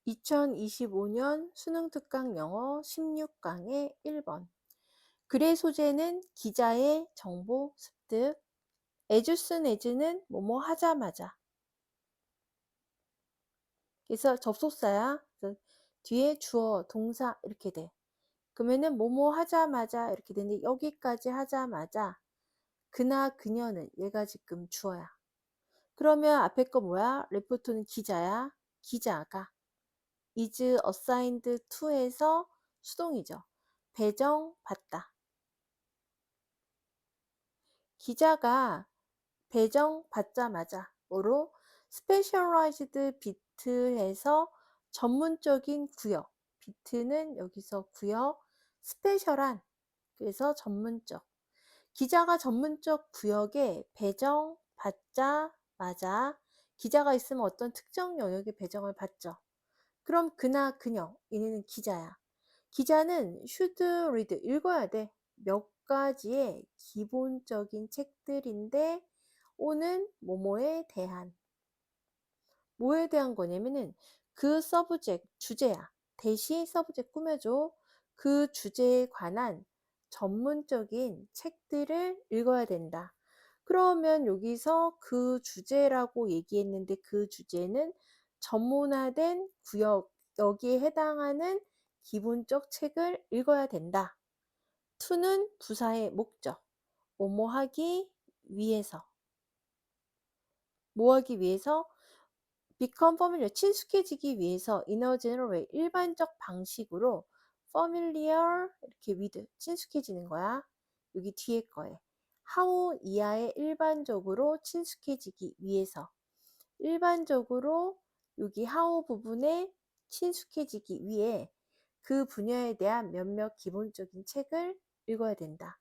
2025년 수능특강 영어 16강의 1번. 글의 소재는 기자의 정보 습득. as soon as는 뭐뭐 하자마자. 그래서 접속사야. 그래서 뒤에 주어, 동사 이렇게 돼. 그러면은 뭐뭐 하자마자 이렇게 되는데 여기까지 하자마자 그나 그녀는 얘가 지금 주어야. 그러면 앞에 거 뭐야? 레포터는 기자야. 기자가 is assigned to에서 수동이죠. 배정받다. 기자가 배정받자마자 뭐로? specialized bit에서 전문적인 구역. bit는 여기서 구역, 스페셜한, 그래서 전문적. 기자가 전문적 구역에 배정받자마자 기자가 있으면 어떤 특정 영역에 배정을 받죠. 그럼 그나 그녀, 얘네는 기자야. 기자는 should read, 읽어야 돼. 몇 가지의 기본적인 책들인데 오는 뭐뭐에 대한, 뭐에 대한 거냐면은 그 subject, 주제야. 대시 subject 꾸며줘. 그 주제에 관한 전문적인 책들을 읽어야 된다. 그러면 여기서 그 주제라고 얘기했는데 그 주제는 전문화된 구역, 여기에 해당하는 기본적 책을 읽어야 된다. to는 부사의 목적. 뭐뭐 하기 위해서. 뭐 하기 위해서? become familiar, 친숙해지기 위해서 in a general way, 일반적 방식으로 familiar, 이렇게 with, 친숙해지는 거야. 여기 뒤에 거에. how 이하의 일반적으로 친숙해지기 위해서. 일반적으로 여기 how 부분에 친숙해지기 위해 그 분야에 대한 몇몇 기본적인 책을 읽어야 된다.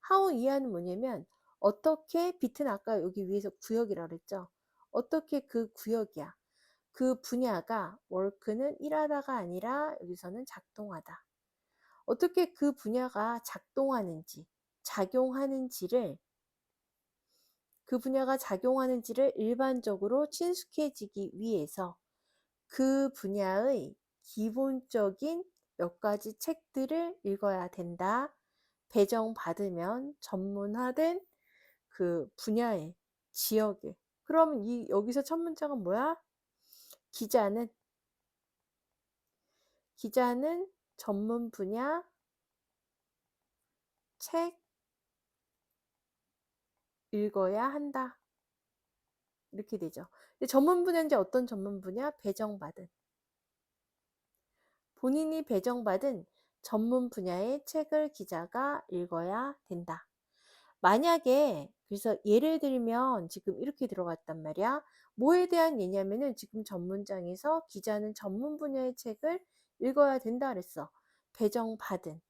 how 이하는 뭐냐면 어떻게, bit는 아까 여기 위에서 구역이라고 그랬죠. 어떻게 그 구역이야. 그 분야가 work는 일하다가 아니라 여기서는 작동하다. 어떻게 그 분야가 작동하는지, 작용하는지를, 그 분야가 작용하는지를 일반적으로 친숙해지기 위해서 그 분야의 기본적인 몇 가지 책들을 읽어야 된다. 배정받으면 전문화된 그 분야의 지역에. 그럼 여기서 첫 문장은 뭐야? 기자는 전문 분야 책 읽어야 한다. 이렇게 되죠. 근데 전문 분야인지 어떤 전문 분야? 배정받은. 본인이 배정받은 전문 분야의 책을 기자가 읽어야 된다. 만약에 그래서 예를 들면 지금 이렇게 들어갔단 말이야. 뭐에 대한 예냐면은 지금 전문장에서 기자는 전문 분야의 책을 읽어야 된다 그랬어. 배정받은.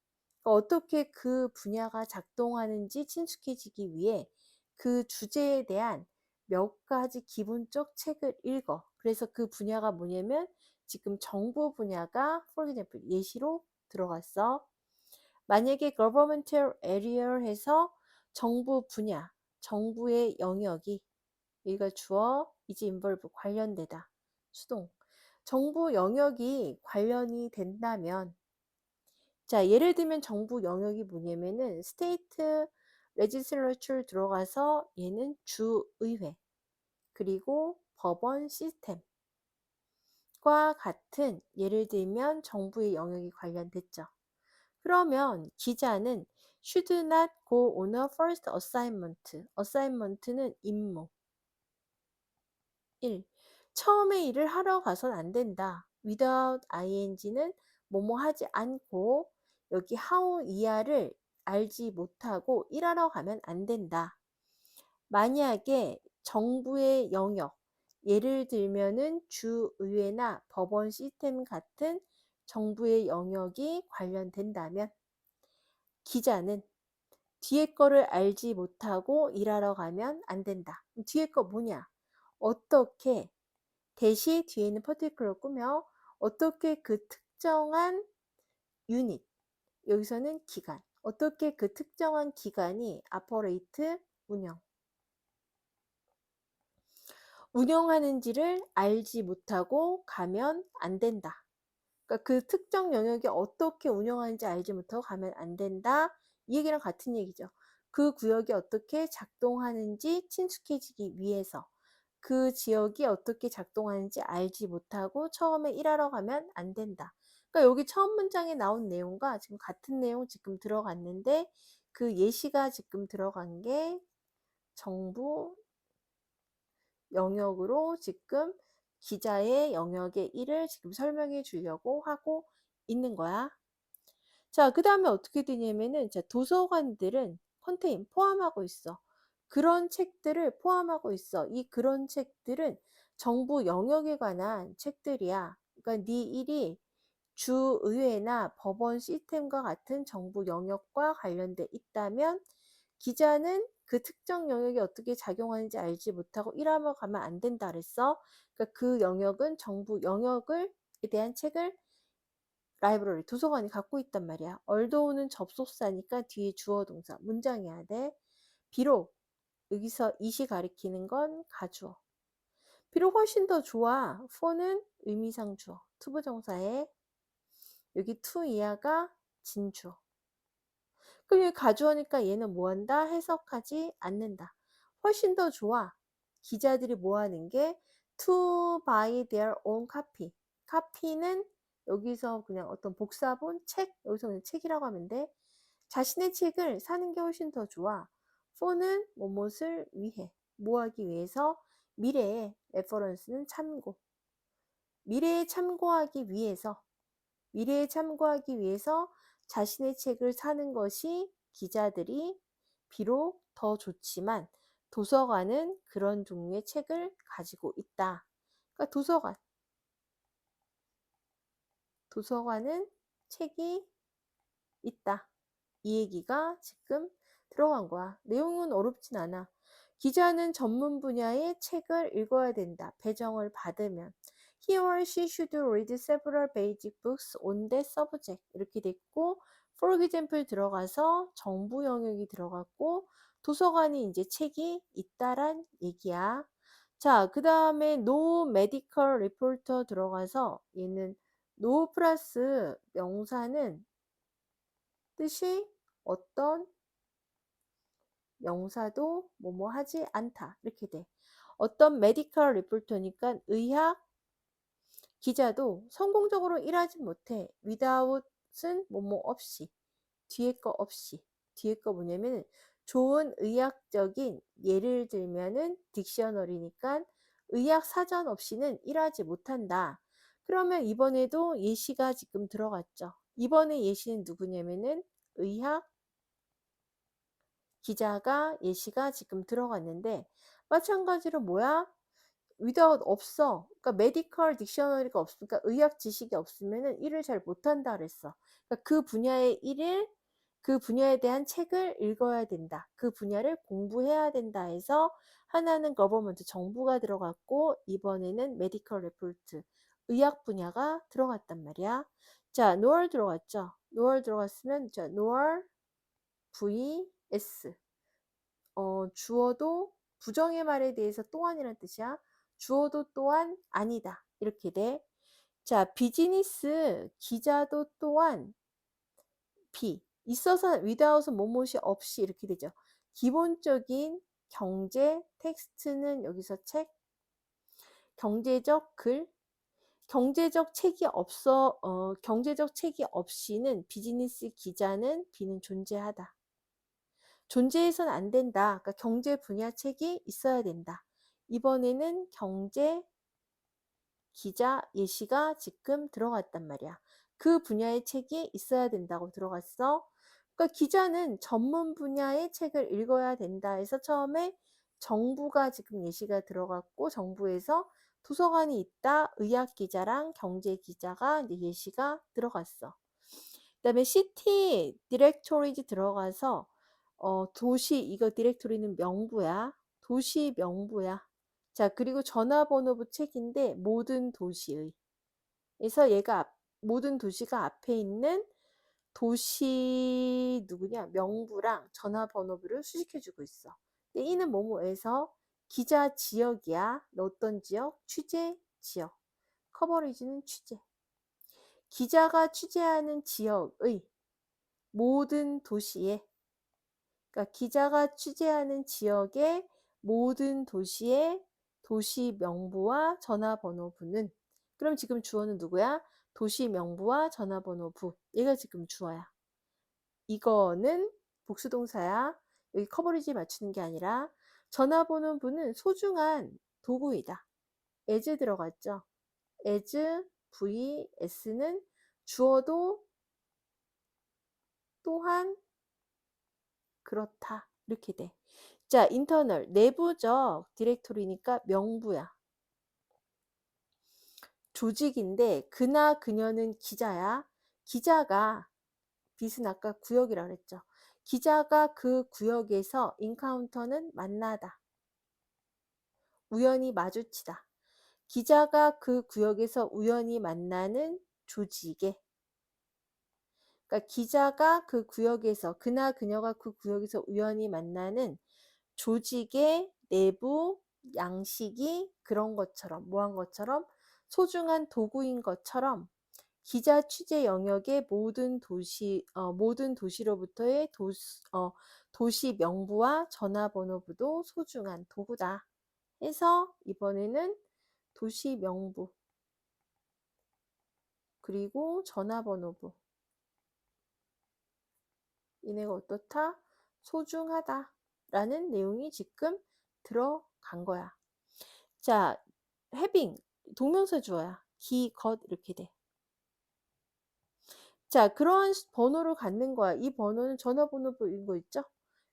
그러니까 어떻게 그 분야가 작동하는지 친숙해지기 위해 그 주제에 대한 몇 가지 기본적 책을 읽어. 그래서 그 분야가 뭐냐면 지금 정보 분야가 for example 예시로 들어갔어. 만약에 governmental area 해서 정부 분야, 정부의 영역이, 여기가 주어, is involve, 관련되다. 수동. 정부 영역이 관련이 된다면, 자, 예를 들면 정부 영역이 뭐냐면은 state legislature 들어가서 얘는 주의회, 그리고 법원 시스템과 같은, 예를 들면 정부의 영역이 관련됐죠. 그러면 기자는 should not go on a first assignment. assignment는 임무. 1. 처음에 일을 하러 가선 안 된다. without ing는 뭐뭐 하지 않고 여기 how 이하를 알지 못하고 일하러 가면 안 된다. 만약에 정부의 영역, 예를 들면은 주의회나 법원 시스템 같은 정부의 영역이 관련된다면 기자는 뒤에 거를 알지 못하고 일하러 가면 안 된다. 뒤에 거 뭐냐? 어떻게, 대시 뒤에는 particular 꾸며 어떻게 그 특정한 유닛, 여기서는 기관, 어떻게 그 특정한 기관이 operate, 운영하는지를 알지 못하고 가면 안 된다. 그러니까 그 특정 영역이 어떻게 운영하는지 알지 못하고 가면 안 된다. 이 얘기랑 같은 얘기죠. 그 구역이 어떻게 작동하는지 친숙해지기 위해서 그 지역이 어떻게 작동하는지 알지 못하고 처음에 일하러 가면 안 된다. 그러니까 여기 처음 문장에 나온 내용과 지금 같은 내용 지금 들어갔는데 그 예시가 지금 들어간 게 정부 영역으로 지금 기자의 영역의 일을 지금 설명해 주려고 하고 있는 거야. 자, 그 다음에 어떻게 되냐면은, 자, 도서관들은 컨테인 포함하고 있어. 그런 책들을 포함하고 있어. 이 그런 책들은 정부 영역에 관한 책들이야. 그러니까 네 일이 주의회나 법원 시스템과 같은 정부 영역과 관련돼 있다면 기자는 그 특정 영역이 어떻게 작용하는지 알지 못하고 일하러 가면 안 된다 그랬어. 그러니까 그 영역은 정부 영역에 대한 책을 라이브러리, 도서관이 갖고 있단 말이야. 얼도우는 접속사니까 뒤에 주어 동사, 문장해야 돼. 비록 여기서 이시 가리키는 건 가주어. 비록 훨씬 더 좋아. for는 의미상 주어. 투부정사에 여기 to 이하가 진주어. 그럼 여기 가주어니까 얘는 뭐한다? 해석하지 않는다. 훨씬 더 좋아. 기자들이 뭐하는 게 to buy their own copy. copy는 여기서 그냥 어떤 복사본 책, 여기서 그냥 책이라고 하면 돼. 자신의 책을 사는 게 훨씬 더 좋아. for는 뭐뭇을 위해, 뭐하기 위해서, 미래에 reference는 참고, 미래에 참고하기 위해서, 미래에 참고하기 위해서 자신의 책을 사는 것이 기자들이 비록 더 좋지만 도서관은 그런 종류의 책을 가지고 있다. 그러니까 도서관은 책이 있다. 이 얘기가 지금 들어간 거야. 내용은 어렵진 않아. 기자는 전문 분야의 책을 읽어야 된다. 배정을 받으면. He or she should read several basic books on that subject. 이렇게 됐고, for example 들어가서 정부 영역이 들어갔고, 도서관이 이제 책이 있다란 얘기야. 자, 그 다음에 no medical reporter 들어가서 얘는 no 플러스 명사는 뜻이 어떤 명사도 뭐뭐 하지 않다. 이렇게 돼. 어떤 메디컬 리포터니까 의학 기자도 성공적으로 일하지 못해. without은 뭐뭐 없이. 뒤에 거 없이. 뒤에 거 뭐냐면 좋은 의학적인 예를 들면은 딕셔너리니까 의학 사전 없이는 일하지 못한다. 그러면 이번에도 예시가 지금 들어갔죠. 이번에 예시는 누구냐면은 의학 기자가 예시가 지금 들어갔는데 마찬가지로 뭐야? without 없어. 그러니까 medical dictionary가 없으니까 의학 지식이 없으면은 일을 잘 못한다 그랬어. 그러니까 그 분야의 일을 그 분야에 대한 책을 읽어야 된다. 그 분야를 공부해야 된다 해서 하나는 government 정부가 들어갔고 이번에는 medical report 의학 분야가 들어갔단 말이야. 자, nor 들어갔죠. nor 들어갔으면 자, nor vs 주어도 부정의 말에 대해서 또한이란 뜻이야. 주어도 또한 아니다. 이렇게 돼. 자, 비즈니스 기자도 또한 있어서 without은 뭐뭇이 없이 이렇게 되죠. 기본적인 경제 텍스트는 여기서 책, 경제적 글, 경제적 책이 없이는 비즈니스 기자는 비는 존재하다. 존재해서는 안 된다. 그러니까 경제 분야 책이 있어야 된다. 이번에는 경제 기자 예시가 지금 들어갔단 말이야. 그 분야의 책이 있어야 된다고 들어갔어. 그러니까 기자는 전문 분야의 책을 읽어야 된다 해서 처음에 정부가 지금 예시가 들어갔고 정부에서 도서관이 있다. 의학 기자랑 경제 기자가 이제 예시가 들어갔어. 그다음에 시티 디렉토리지 들어가서 도시 이거 디렉토리는 명부야. 도시 명부야. 자, 그리고 전화번호부 책인데 모든 도시의. 그래서 얘가 모든 도시가 앞에 있는 도시 누구냐? 명부랑 전화번호부를 수식해주고 있어. 근데 이는 뭐뭐에서 기자 지역이야. 어떤 지역? 취재 지역. 커버리지는 취재. 기자가 취재하는 지역의 모든 도시에, 그러니까 기자가 취재하는 지역의 모든 도시의 도시 명부와 전화번호부는, 그럼 지금 주어는 누구야? 도시 명부와 전화번호부. 얘가 지금 주어야. 이거는 복수동사야. 여기 커버리지 맞추는 게 아니라 전화번호부는 소중한 도구이다. as 들어갔죠. as, vs는 주어도 또한 그렇다. 이렇게 돼. 자, 인터널, 내부적 디렉토리니까 명부야. 조직인데 그나 그녀는 기자야. 기자가, 빛은 아까 구역이라 그랬죠. 기자가 그 구역에서 인카운터는 만나다. 우연히 마주치다. 기자가 그 구역에서 우연히 만나는 조직에, 그러니까 기자가 그 구역에서, 그나 그녀가 그 구역에서 우연히 만나는 조직의 내부 양식이 그런 것처럼, 뭐한 것처럼, 소중한 도구인 것처럼 기자 취재 영역의 모든 도시로부터의 도시 명부와 전화번호부도 소중한 도구다. 해서 이번에는 도시 명부 그리고 전화번호부, 이네가 어떻다? 소중하다 라는 내용이 지금 들어간 거야. 자, having 동명사 주어야. 기, 것 이렇게 돼. 자, 그러한 번호를 갖는 거야. 이 번호는 전화번호부인 거 있죠?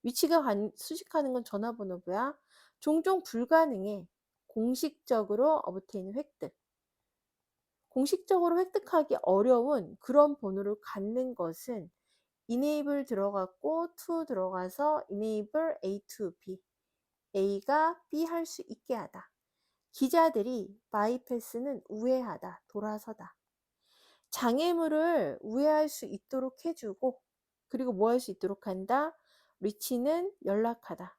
위치가 수식하는 건 전화번호부야. 종종 불가능해. 공식적으로 obtain 획득. 공식적으로 획득하기 어려운 그런 번호를 갖는 것은 enable 들어갔고 to 들어가서 enable A to B. A가 B 할 수 있게 하다. 기자들이 bypass는 우회하다, 돌아서다. 장애물을 우회할 수 있도록 해주고, 그리고 뭐 할 수 있도록 한다? reach는 연락하다.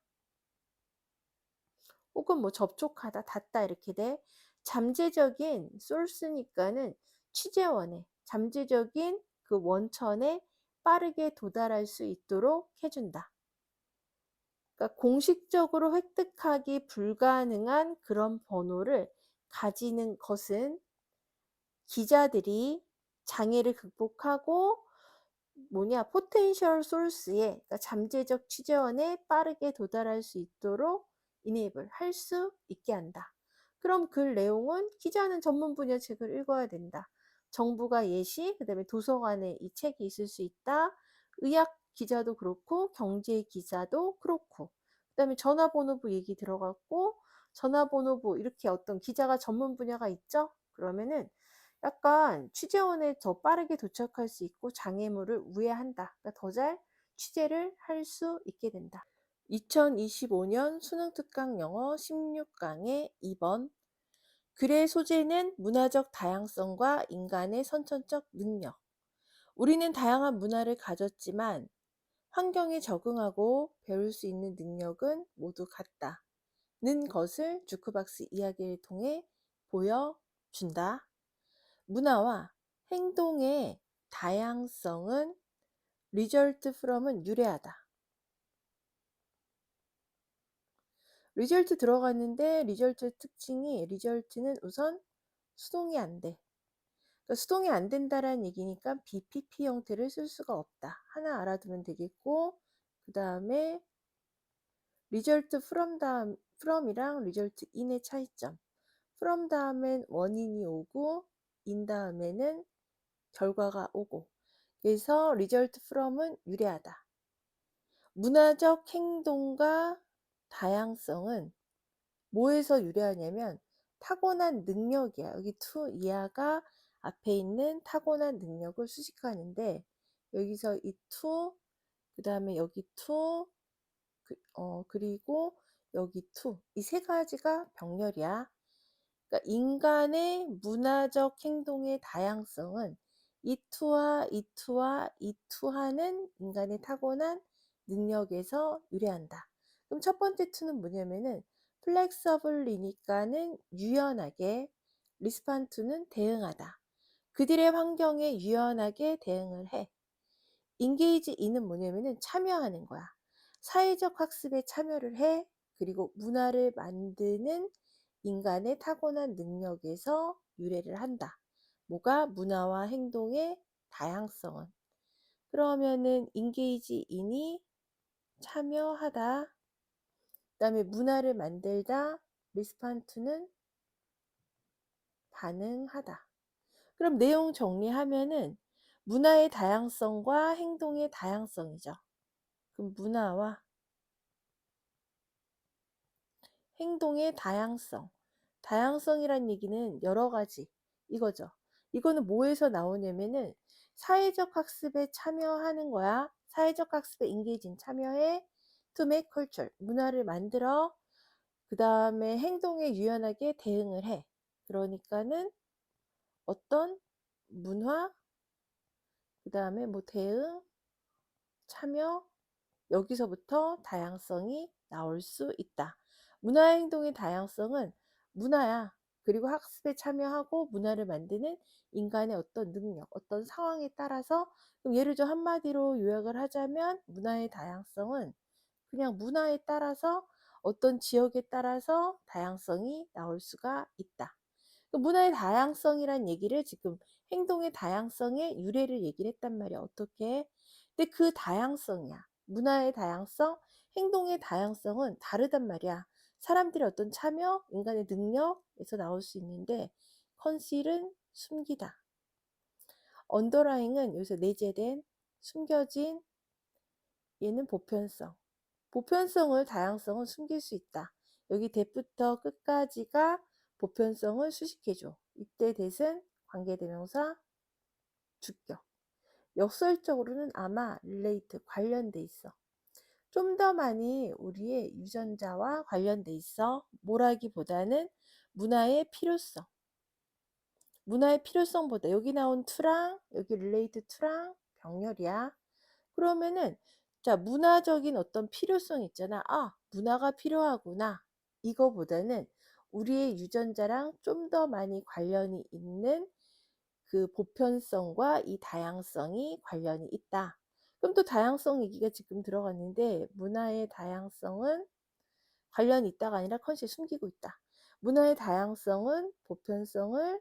혹은 뭐 접촉하다, 닿다 이렇게 돼. 잠재적인 source니까는 취재원에, 잠재적인 그 원천에 빠르게 도달할 수 있도록 해준다. 그러니까 공식적으로 획득하기 불가능한 그런 번호를 가지는 것은 기자들이 장애를 극복하고 포텐셜 소스에, 그러니까 잠재적 취재원에 빠르게 도달할 수 있도록 enable 할 수 있게 한다. 그럼 그 내용은 기자는 전문 분야 책을 읽어야 된다. 정부가 예시, 그다음에 도서관에 이 책이 있을 수 있다. 의학 기자도 그렇고 경제 기자도 그렇고, 그다음에 전화번호부 얘기 들어갔고, 전화번호부 이렇게 어떤 기자가 전문 분야가 있죠? 그러면은 약간 취재원에 더 빠르게 도착할 수 있고 장애물을 우회한다. 그러니까 더 잘 취재를 할 수 있게 된다. 2025년 수능특강 영어 16강의 2번. 글의 소재는 문화적 다양성과 인간의 선천적 능력. 우리는 다양한 문화를 가졌지만 환경에 적응하고 배울 수 있는 능력은 모두 같다는 것을 주크박스 이야기를 통해 보여준다. 문화와 행동의 다양성은 result from은 유래하다. result 들어갔는데 result의 특징이, result는 우선 수동이 안 돼. 그러니까 수동이 안 된다라는 얘기니까 BPP 형태를 쓸 수가 없다. 하나 알아두면 되겠고, 그 다음에 result from이랑 result in의 차이점. from 다음엔 원인이 오고 in 다음에는 결과가 오고, 그래서 result from은 유래하다. 문화적 행동과 다양성은 뭐에서 유래하냐면 타고난 능력이야. 여기 to 이하가 앞에 있는 타고난 능력을 수식하는데, 여기서 이 to, 그 다음에 여기 to, 그리고 여기 to, 이 세 가지가 병렬이야. 그러니까 인간의 문화적 행동의 다양성은 이 투와 이 투와 이 투하는 인간의 타고난 능력에서 유래한다. 그럼 첫 번째 투는 뭐냐면은 플렉서블이니까는 유연하게, 리스판투는 대응하다. 그들의 환경에 유연하게 대응을 해. engage in은 뭐냐면은 참여하는 거야. 사회적 학습에 참여를 해. 그리고 문화를 만드는 인간의 타고난 능력에서 유래를 한다. 뭐가? 문화와 행동의 다양성은. 그러면은 engage in이 참여하다. 그다음에 문화를 만들다. respond to는 반응하다. 그럼 내용 정리하면은 문화의 다양성과 행동의 다양성이죠. 그럼 문화와 행동의 다양성. 다양성이란 얘기는 여러 가지 이거죠. 이거는 뭐에서 나오냐면은 사회적 학습에 참여하는 거야. 사회적 학습에 engage 참여해. to make culture. 문화를 만들어. 그 다음에 행동에 유연하게 대응을 해. 그러니까는 어떤 문화, 그 다음에 뭐 대응, 참여, 여기서부터 다양성이 나올 수 있다. 문화 행동의 다양성은 문화야. 그리고 학습에 참여하고 문화를 만드는 인간의 어떤 능력, 어떤 상황에 따라서 그럼 예를 들어 한마디로 요약을 하자면 문화의 다양성은 그냥 문화에 따라서 어떤 지역에 따라서 다양성이 나올 수가 있다. 문화의 다양성이란 얘기를 지금 행동의 다양성의 유래를 얘기를 했단 말이야. 어떻게? 근데 그 다양성이야. 문화의 다양성, 행동의 다양성은 다르단 말이야. 사람들의 어떤 참여, 인간의 능력에서 나올 수 있는데 컨실은 숨기다. 언더라잉은 여기서 내재된, 숨겨진, 얘는 보편성. 보편성을 다양성은 숨길 수 있다. 여기 대부터 끝까지가 보편성을 수식해줘. 이때 대은 관계대명사 주격. 역설적으로는 아마 relate 관련돼 있어. 좀 더 많이 우리의 유전자와 관련돼 있어. 뭐라기보다는 문화의 필요성. 문화의 필요성보다 여기 나온 to랑 여기 relate to랑 병렬이야. 그러면은 자 문화적인 어떤 필요성 있잖아. 아 문화가 필요하구나. 이거보다는 우리의 유전자랑 좀 더 많이 관련이 있는 그 보편성과 이 다양성이 관련이 있다. 그럼 또 다양성 얘기가 지금 들어갔는데 문화의 다양성은 관련이 있다가 아니라 컨셉 숨기고 있다. 문화의 다양성은 보편성을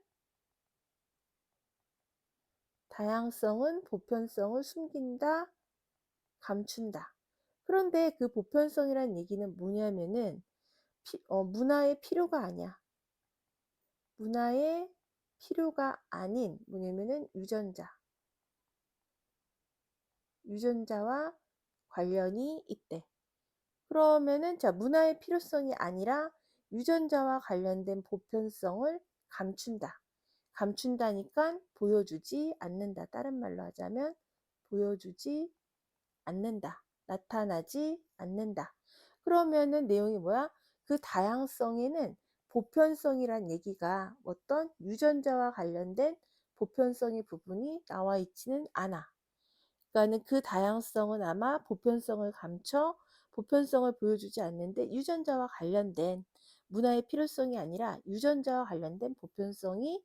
숨긴다, 감춘다. 그런데 그 보편성이란 얘기는 뭐냐면은 문화의 필요가 아니야. 문화의 필요가 아닌 뭐냐면은 유전자와 관련이 있대. 그러면은 자 문화의 필요성이 아니라 유전자와 관련된 보편성을 감춘다. 감춘다니까 보여주지 않는다. 다른 말로 하자면 보여주지 않는다. 나타나지 않는다. 그러면은 내용이 뭐야? 그 다양성에는 보편성이란 얘기가 어떤 유전자와 관련된 보편성의 부분이 나와 있지는 않아. 그러니까는 그 다양성은 아마 보편성을 감춰 보편성을 보여주지 않는데 유전자와 관련된 문화의 필요성이 아니라 유전자와 관련된 보편성이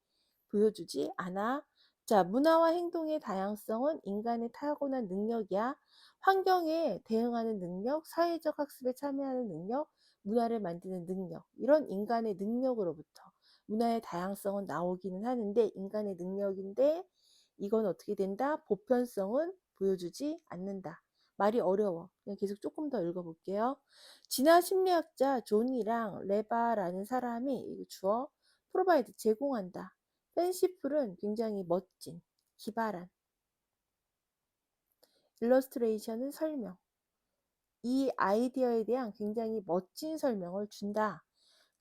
보여주지 않아. 자, 문화와 행동의 다양성은 인간의 타고난 능력이야. 환경에 대응하는 능력, 사회적 학습에 참여하는 능력, 문화를 만드는 능력, 이런 인간의 능력으로부터 문화의 다양성은 나오기는 하는데 인간의 능력인데 이건 어떻게 된다? 보편성은 보여주지 않는다. 말이 어려워. 그냥 계속 조금 더 읽어볼게요. 진화 심리학자 존이랑 레바라는 사람이 이거 주어 프로바이드 제공한다. 펜시플은 굉장히 멋진, 기발한, 일러스트레이션은 설명. 이 아이디어에 대한 굉장히 멋진 설명을 준다.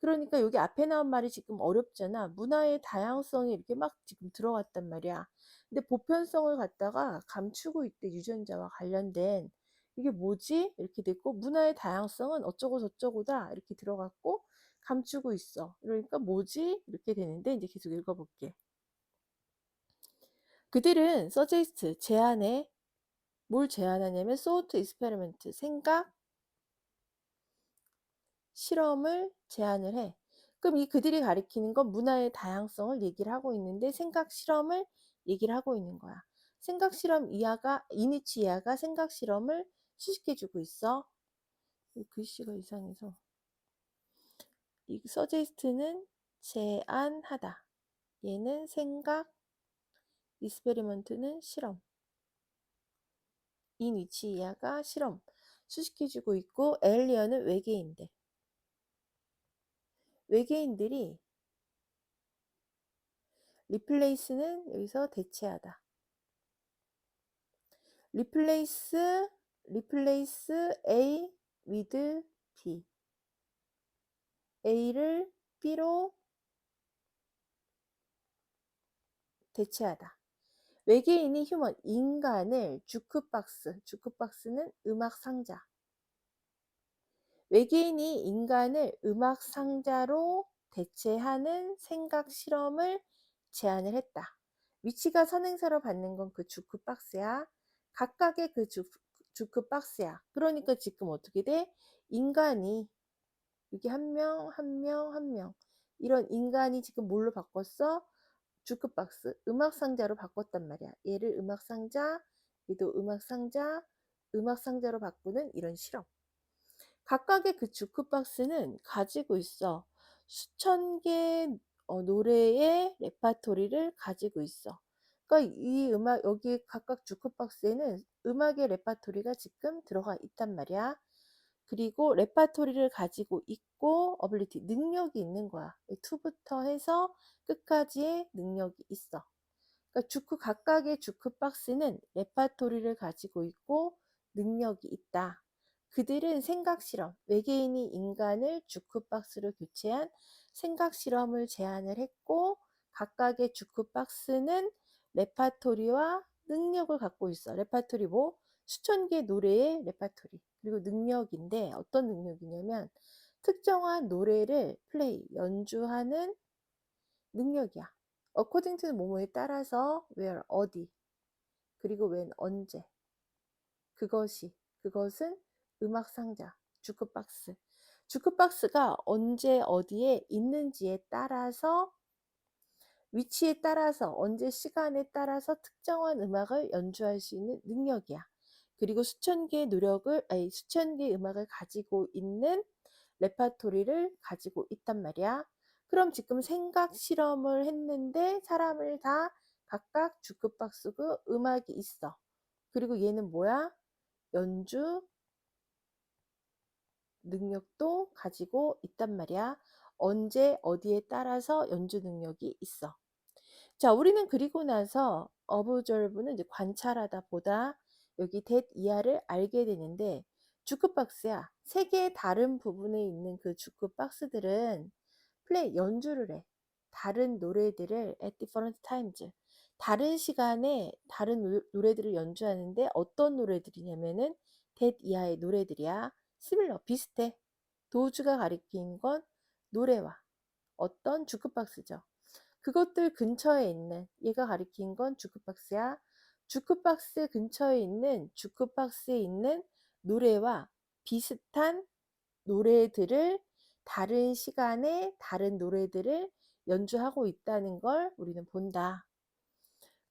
그러니까 여기 앞에 나온 말이 지금 어렵잖아. 문화의 다양성이 이렇게 막 지금 들어갔단 말이야. 근데 보편성을 갖다가 감추고 있대. 유전자와 관련된. 이게 뭐지? 이렇게 됐고 문화의 다양성은 어쩌고 저쩌고다. 이렇게 들어갔고 감추고 있어. 그러니까 뭐지? 이렇게 되는데 이제 계속 읽어볼게. 그들은 suggest, 제안해. 뭘 제안하냐면 thought experiment, 생각, 실험을 제안을 해. 그럼 이 그들이 가리키는 건 문화의 다양성을 얘기를 하고 있는데 생각 실험을 얘기를 하고 있는 거야. 생각 실험 이하가 이니치 이하가 생각 실험을 수식해 주고 있어. 이 글씨가 이상해서 이 서제스트는 제안하다. 얘는 생각, 익스페리먼트는 실험. 이니치 이하가 실험 수식해 주고 있고 에일리언은 외계인들. 외계인들이 리플레이스는 여기서 대체하다. 리플레이스 A with B. A를 B로 대체하다. 외계인이 휴먼, 인간을 주크박스는 음악 상자. 외계인이 인간을 음악 상자로 대체하는 생각 실험을 제안을 했다. 위치가 선행사로 받는 건 그 주크박스야. 각각의 그 주크박스야. 그러니까 지금 어떻게 돼? 인간이 여기 한 명, 한 명, 한 명. 이런 인간이 지금 뭘로 바꿨어? 주크박스, 음악 상자로 바꿨단 말이야. 얘를 음악 상자, 얘도 음악 상자, 음악 상자로 바꾸는 이런 실험. 각각의 그 주크박스는 가지고 있어. 수천 개 노래의 레파토리를 가지고 있어. 그러니까 이 음악 여기 각각 주크박스에는 음악의 레파토리가 지금 들어가 있단 말이야. 그리고 레파토리를 가지고 있고 어빌리티 능력이 있는 거야. 2부터 해서 끝까지의 능력이 있어. 그러니까 각각의 주크박스는 레파토리를 가지고 있고 능력이 있다. 그들은 생각 실험, 외계인이 인간을 주크박스로 교체한 생각 실험을 제안을 했고 각각의 주크박스는 레파토리와 능력을 갖고 있어. 레파토리 뭐? 수천 개 노래의 레파토리. 그리고 능력인데 어떤 능력이냐면 특정한 노래를 연주하는 능력이야. according to 뭐뭐에 따라서 where 어디 그리고 when 언제 그것은 음악 상자 주크박스가 언제 어디에 있는지에 따라서 위치에 따라서 언제 시간에 따라서 특정한 음악을 연주할 수 있는 능력이야. 그리고 수천 개의 음악을 가지고 있는 레파토리를 가지고 있단 말이야. 그럼 지금 생각 실험을 했는데 사람을 다 각각 주크박스고 음악이 있어. 그리고 얘는 뭐야? 연주 능력도 가지고 있단 말이야. 언제 어디에 따라서 연주 능력이 있어. 자, 우리는 그리고 나서 observe는 이제 관찰하다 보다 여기 that 이하를 알게 되는데 주크박스야. 세 개의 다른 부분에 있는 그 주크박스들은 연주를 해. 다른 노래들을 at different times. 다른 시간에 다른 노래들을 연주하는데 어떤 노래들이냐면은 that 이하의 노래들이야. similar 비슷해. 도주가 가리킨 건 노래와 어떤 주크박스죠. 그것들 근처에 있는 얘가 가리킨 건 주크박스야. 주크박스 근처에 있는 주크박스에 있는 노래와 비슷한 노래들을 다른 시간에 다른 노래들을 연주하고 있다는 걸 우리는 본다.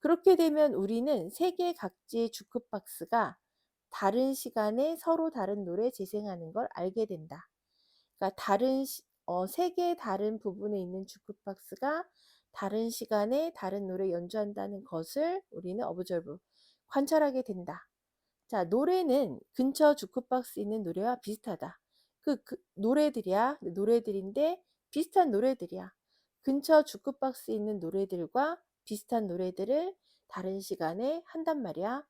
그렇게 되면 우리는 세 개 각지의 주크박스가 다른 시간에 서로 다른 노래 재생하는 걸 알게 된다. 그러니까 세 개의 다른 부분에 있는 주크박스가 다른 시간에 다른 노래 연주한다는 것을 우리는 observe, 관찰하게 된다. 자, 노래는 근처 주크박스 있는 노래와 비슷하다. 그 노래들인데 비슷한 노래들이야. 근처 주크박스 있는 노래들과 비슷한 노래들을 다른 시간에 한단 말이야.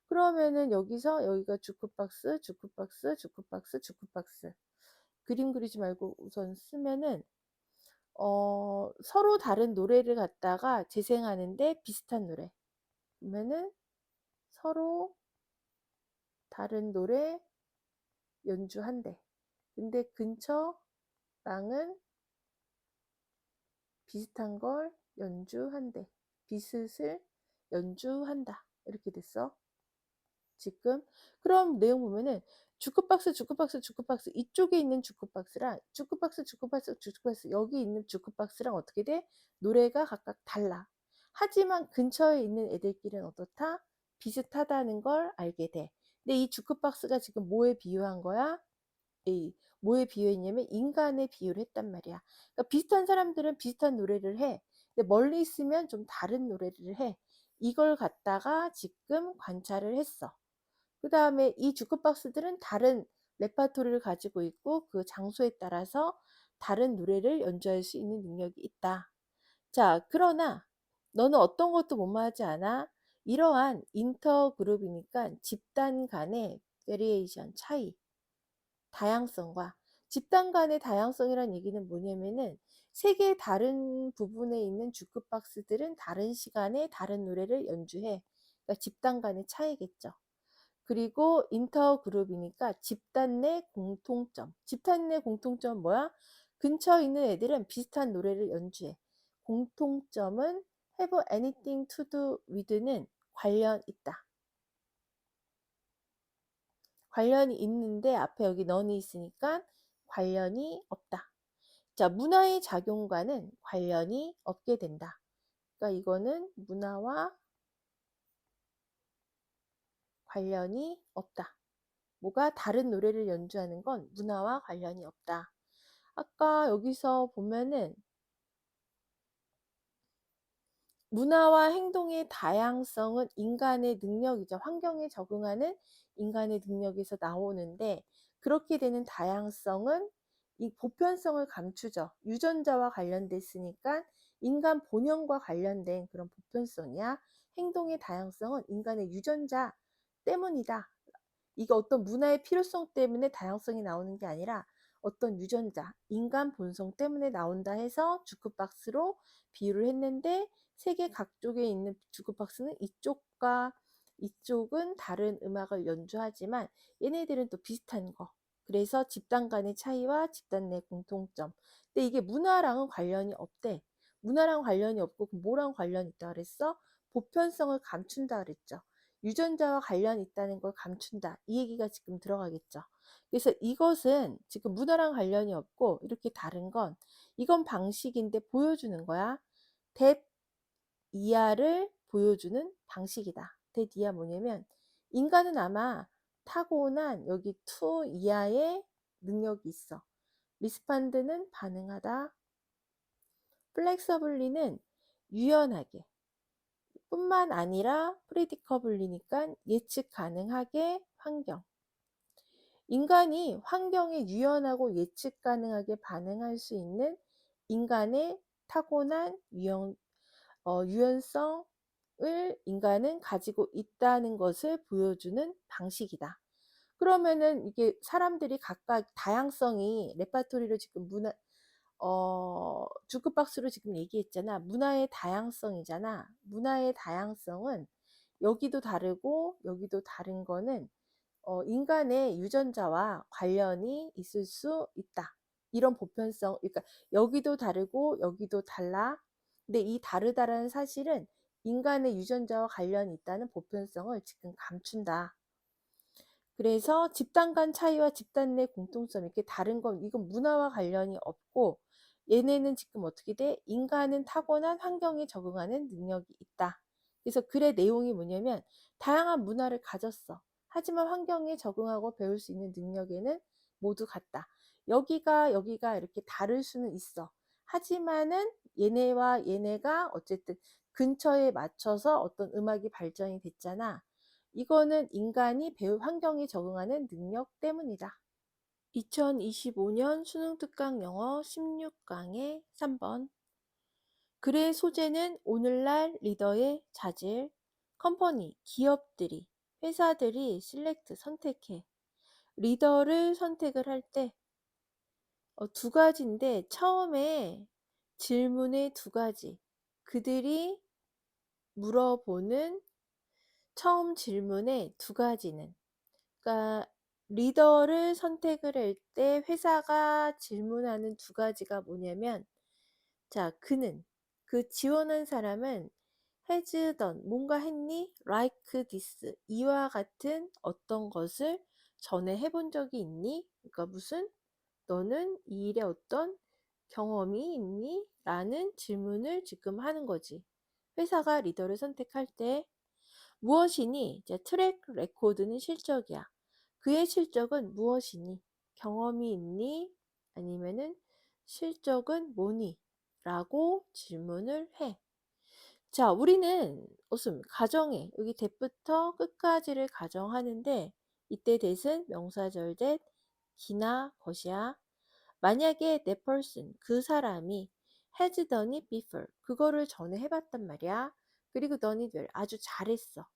그러면은 여기가 주크박스. 그림 그리지 말고 우선 쓰면은 서로 다른 노래를 갖다가 재생하는데 비슷한 노래. 그러면은 서로 다른 노래 연주한대. 근데 근처랑은 비슷한 걸 연주한대. 비슷을 연주한다. 이렇게 됐어. 지금 그럼 내용 보면은 주크박스 이쪽에 있는 주크박스랑 주크박스 여기 있는 주크박스랑 어떻게 돼? 노래가 각각 달라. 하지만 근처에 있는 애들끼리는 어떻다? 비슷하다는 걸 알게 돼. 근데 이 주크박스가 지금 뭐에 비유한 거야? 이 뭐에 비유했냐면 인간에 비유를 했단 말이야. 그러니까 비슷한 사람들은 비슷한 노래를 해. 근데 멀리 있으면 좀 다른 노래를 해. 이걸 갖다가 지금 관찰을 했어. 그 다음에 이 주크박스들은 다른 레파토리를 가지고 있고 그 장소에 따라서 다른 노래를 연주할 수 있는 능력이 있다. 자, 그러나 너는 어떤 것도 못마하지 않아? 이러한 인터그룹이니까 집단 간의 베리에이션 차이, 다양성과 집단 간의 다양성이란 얘기는 뭐냐면은 세계의 다른 부분에 있는 주크박스들은 다른 시간에 다른 노래를 연주해. 그러니까 집단 간의 차이겠죠. 그리고 인터그룹이니까 집단 내 공통점. 집단 내 공통점은 뭐야? 근처에 있는 애들은 비슷한 노래를 연주해. 공통점은 have anything to do with는 관련 있다. 관련이 있는데 앞에 여기 none이 있으니까 관련이 없다. 자, 문화의 작용과는 관련이 없게 된다. 그러니까 이거는 문화와 관련이 없다. 뭐가 다른 노래를 연주하는 건 문화와 관련이 없다. 아까 여기서 보면은 문화와 행동의 다양성은 인간의 능력이죠. 환경에 적응하는 인간의 능력에서 나오는데 그렇게 되는 다양성은 이 보편성을 감추죠. 유전자와 관련됐으니까 인간 본연과 관련된 그런 보편성이야. 행동의 다양성은 인간의 유전자 때문이다. 이게 어떤 문화의 필요성 때문에 다양성이 나오는 게 아니라 어떤 유전자, 인간 본성 때문에 나온다 해서 주크박스로 비유를 했는데 세계 각쪽에 있는 주크박스는 이쪽과 이쪽은 다른 음악을 연주하지만 얘네들은 또 비슷한 거. 그래서 집단 간의 차이와 집단 내 공통점. 근데 이게 문화랑은 관련이 없대. 문화랑 관련이 없고 뭐랑 관련이 있다 그랬어? 보편성을 감춘다 그랬죠. 유전자와 관련이 있다는 걸 감춘다. 이 얘기가 지금 들어가겠죠. 그래서 이것은 지금 문화랑 관련이 없고 이렇게 다른 건 이건 방식인데 보여주는 거야. that 이하를 보여주는 방식이다. that 이하 뭐냐면 인간은 아마 타고난 여기 to 이하의 능력이 있어. 리스판드는 반응하다. 플렉서블리는 유연하게 뿐만 아니라 프리디커블리니까 예측 가능하게 환경. 인간이 환경에 유연하고 예측 가능하게 반응할 수 있는 인간의 타고난 유연성을 인간은 가지고 있다는 것을 보여주는 방식이다. 그러면은 이게 사람들이 각각 다양성이 레파토리로 지금 주크박스로 지금 얘기했잖아. 문화의 다양성이잖아. 문화의 다양성은 여기도 다르고 여기도 다른 거는 인간의 유전자와 관련이 있을 수 있다. 이런 보편성, 그러니까 여기도 다르고 여기도 달라. 근데 이 다르다라는 사실은 인간의 유전자와 관련이 있다는 보편성을 지금 감춘다. 그래서 집단 간 차이와 집단 내 공통점 이렇게 다른 건 이건 문화와 관련이 없고 얘네는 지금 어떻게 돼? 인간은 타고난 환경에 적응하는 능력이 있다. 그래서 글의 내용이 뭐냐면 다양한 문화를 가졌어. 하지만 환경에 적응하고 배울 수 있는 능력에는 모두 같다. 여기가 이렇게 다를 수는 있어. 하지만은 얘네와 얘네가 어쨌든 근처에 맞춰서 어떤 음악이 발전이 됐잖아. 이거는 인간이 배울 환경에 적응하는 능력 때문이다. 2025년 수능 특강 영어 16강의 3번. 글의 소재는 오늘날 리더의 자질, 컴퍼니, 기업들이, 회사들이 선택해. 리더를 선택을 할 때 두 가지인데 처음에 질문의 두 가지. 그들이 물어보는 처음 질문의 두 가지는 그러니까 리더를 선택을 할 때 회사가 질문하는 두 가지가 뭐냐면 자, 그 지원한 사람은 has done 뭔가 했니? like this 이와 같은 어떤 것을 전에 해본 적이 있니? 그러니까 무슨 너는 이 일에 어떤 경험이 있니? 라는 질문을 지금 하는 거지. 회사가 리더를 선택할 때 무엇이니? 이제 트랙 레코드는 실적이야. 그의 실적은 무엇이니? 경험이 있니? 아니면은 실적은 뭐니? 라고 질문을 해. 자, 우리는 웃음, 가정해. 여기 that부터 끝까지를 가정하는데 이때 that은 명사절 기나 것이야. 만약에 that person, 그 사람이 has done it before, 그거를 전에 해봤단 말이야. 그리고 done it well, 아주 잘했어.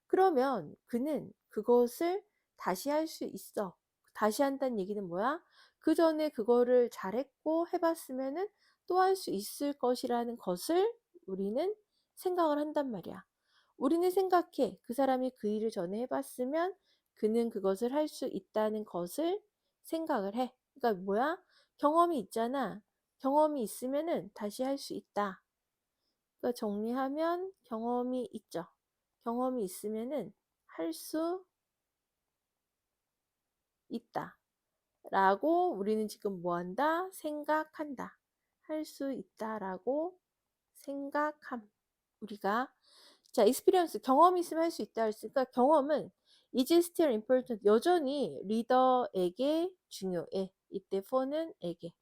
그러면 그는 그것을 다시 할 수 있어. 다시 한다는 얘기는 뭐야? 그 전에 그거를 잘했고 해봤으면은 또 할 수 있을 것이라는 것을 우리는 생각을 한단 말이야. 우리는 생각해. 그 사람이 그 일을 전에 해봤으면 그는 그것을 할 수 있다는 것을 생각을 해. 그러니까 뭐야? 경험이 있잖아. 경험이 있으면은 다시 할 수 있다. 그러니까 정리하면 경험이 있죠. 경험이 있으면은 할 수 있다. 라고 우리는 지금 뭐 한다? 생각한다. 할 수 있다라고 생각함. 우리가 자, experience 경험이 있으면 할 수 있다 했으니까 경험은 is still important. 여전히 리더에게 중요해. 이때 for는 에게.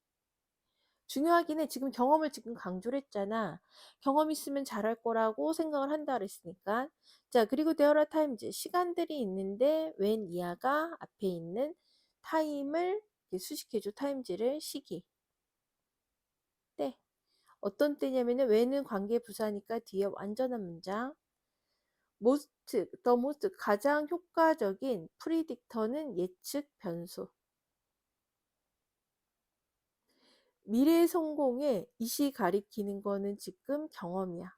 중요하긴 해. 지금 경험을 지금 강조를 했잖아. 경험 있으면 잘할 거라고 생각을 한다 그랬으니까. 자, 그리고 there are times, 시간들이 있는데 when 이하가 앞에 있는 time을 수식해줘. times를 시기. 때. 어떤 때냐면은 when은 관계 부사니까 뒤에 완전한 문장. most, the most, 가장 효과적인 predictor는 예측 변수. 미래 성공의 이시 가리키는 거는 지금 경험이야.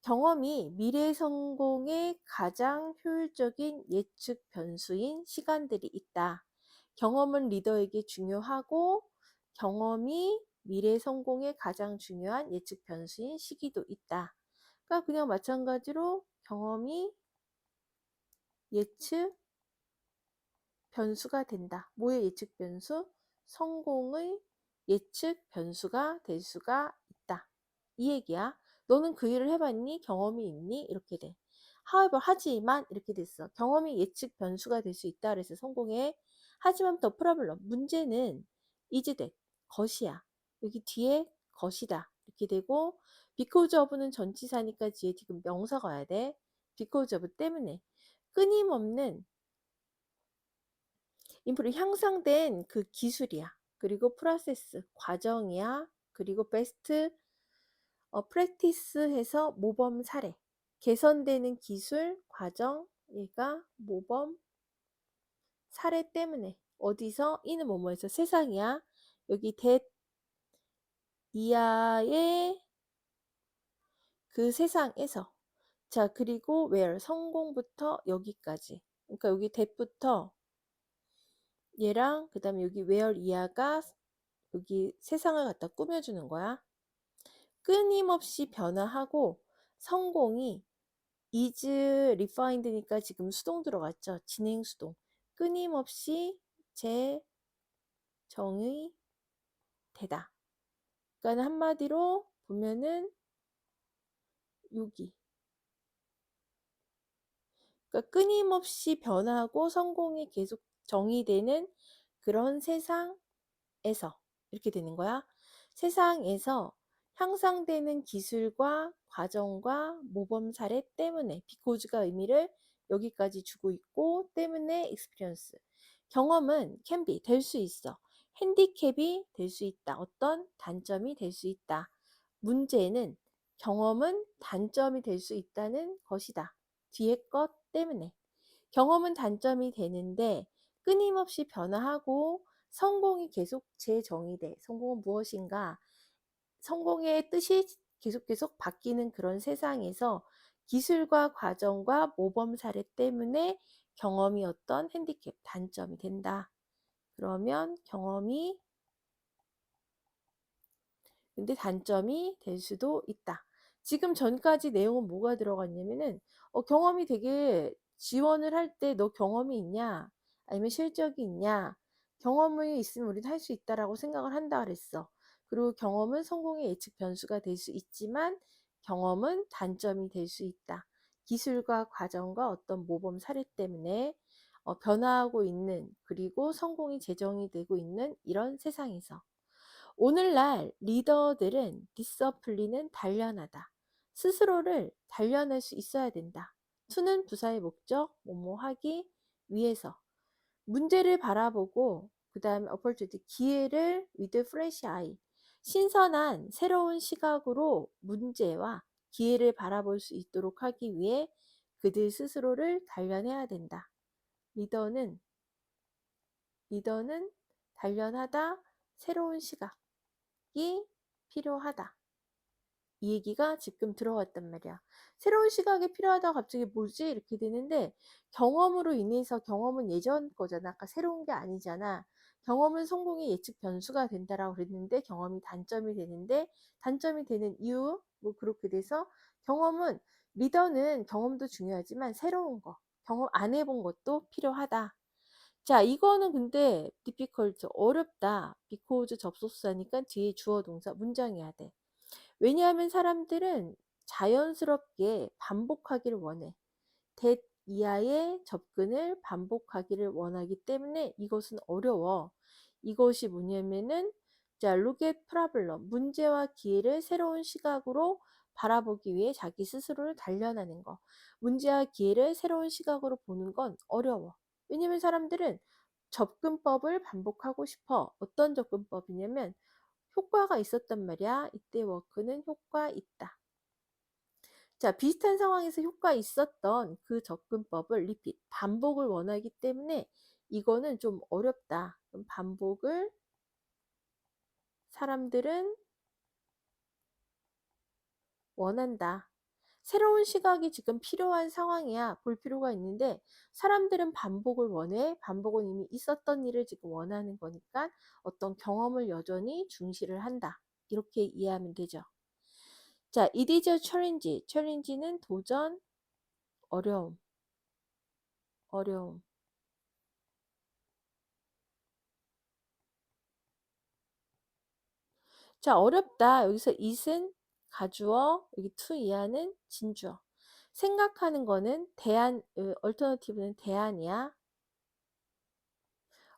경험이 미래 성공의 가장 효율적인 예측 변수인 시간들이 있다. 경험은 리더에게 중요하고 경험이 미래 성공의 가장 중요한 예측 변수인 시기도 있다. 그러니까 그냥 마찬가지로 경험이 예측 변수가 된다. 뭐의 예측 변수? 성공의 예측 변수가 될 수가 있다. 이 얘기야. 너는 그 일을 해봤니? 경험이 있니? 이렇게 돼. however, 하지만 이렇게 됐어. 경험이 예측 변수가 될 수 있다. 그래서 성공해. 하지만 더 프로블럼. 문제는 is that, 것이야. 여기 뒤에 것이다. 이렇게 되고 because of는 전치사니까 뒤에 지금 명사가 와야 돼. because of 때문에. 끊임없는 인프로 향상된 그 기술이야. 그리고 프로세스, 과정이야. 그리고 베스트 프랙티스해서 모범 사례. 개선되는 기술, 과정, 얘가 모범 사례 때문에 어디서 이는 뭐뭐에서 세상이야. 여기 대 이하의 그 세상에서 자 그리고 where 성공부터 여기까지 그러니까 여기 대부터 얘랑 그 다음에 여기 where 이하가 여기 세상을 갖다 꾸며주는 거야. 끊임없이 변화하고 성공이 is refined니까 지금 수동 들어갔죠. 진행 수동. 끊임없이 재정의 되다. 그러니까 한마디로 보면은 여기. 그러니까 끊임없이 변하고 성공이 계속 정의되는 그런 세상에서 이렇게 되는 거야. 세상에서 향상되는 기술과 과정과 모범 사례 때문에 because가 의미를 여기까지 주고 있고 때문에 experience 경험은 can be 될 수 있어. 핸디캡이 될 수 있다. 어떤 단점이 될 수 있다. 문제는 경험은 단점이 될 수 있다는 것이다. 뒤에 것 때문에 경험은 단점이 되는데 끊임없이 변화하고 성공이 계속 재정의돼. 성공은 무엇인가? 성공의 뜻이 계속 바뀌는 그런 세상에서 기술과 과정과 모범 사례 때문에 경험이 어떤 핸디캡, 단점이 된다. 그러면 경험이 근데 단점이 될 수도 있다. 지금 전까지 내용은 뭐가 들어갔냐면은 경험이 되게 지원을 할 때 너 경험이 있냐? 아니면 실적이 있냐? 경험이 있으면 우리는 할 수 있다라고 생각을 한다 그랬어. 그리고 경험은 성공의 예측 변수가 될 수 있지만 경험은 단점이 될 수 있다. 기술과 과정과 어떤 모범 사례 때문에 변화하고 있는, 그리고 성공이 제정이 되고 있는 이런 세상에서 오늘날 리더들은 디서플린은 단련하다. 스스로를 단련할 수 있어야 된다. 투는 부사의 목적, 뭐뭐 하기 위해서. 문제를 바라보고, 그 다음에 opportunity, 기회를 with fresh eye. 신선한 새로운 시각으로 문제와 기회를 바라볼 수 있도록 하기 위해 그들 스스로를 단련해야 된다. 리더는 단련하다, 새로운 시각이 필요하다. 이 얘기가 지금 들어왔단 말이야. 새로운 시각이 필요하다 갑자기 뭐지? 이렇게 되는데, 경험으로 인해서, 경험은 예전 거잖아. 아까 새로운 게 아니잖아. 경험은 성공의 예측 변수가 된다라고 그랬는데, 경험이 단점이 되는데, 단점이 되는 이유, 뭐 그렇게 돼서 경험은, 리더는 경험도 중요하지만 새로운 거, 경험 안 해본 것도 필요하다. 자, 이거는 근데 difficult, 어렵다. because 접속사니까 뒤에 주어 동사 문장해야 돼. 왜냐하면 사람들은 자연스럽게 반복하기를 원해. that 이하의 접근을 반복하기를 원하기 때문에 이것은 어려워. 이것이 뭐냐면은, 자, look at problem, 문제와 기회를 새로운 시각으로 바라보기 위해 자기 스스로를 단련하는 거. 문제와 기회를 새로운 시각으로 보는 건 어려워. 왜냐면 사람들은 접근법을 반복하고 싶어. 어떤 접근법이냐면 효과가 있었단 말이야. 이때 워크는 효과 있다. 자, 비슷한 상황에서 효과 있었던 그 접근법을 리핏, 반복을 원하기 때문에 이거는 좀 어렵다. 그럼 반복을 사람들은 원한다. 새로운 시각이 지금 필요한 상황이야. 볼 필요가 있는데 사람들은 반복을 원해. 반복은 이미 있었던 일을 지금 원하는 거니까 어떤 경험을 여전히 중시를 한다. 이렇게 이해하면 되죠. 자, it is a challenge. challenge는 도전, 어려움, 어려움. 자, 어렵다. 여기서 it은 가주어, 여기 to 이하는 진주어. 생각하는 거는 대안, alternative는 대안이야.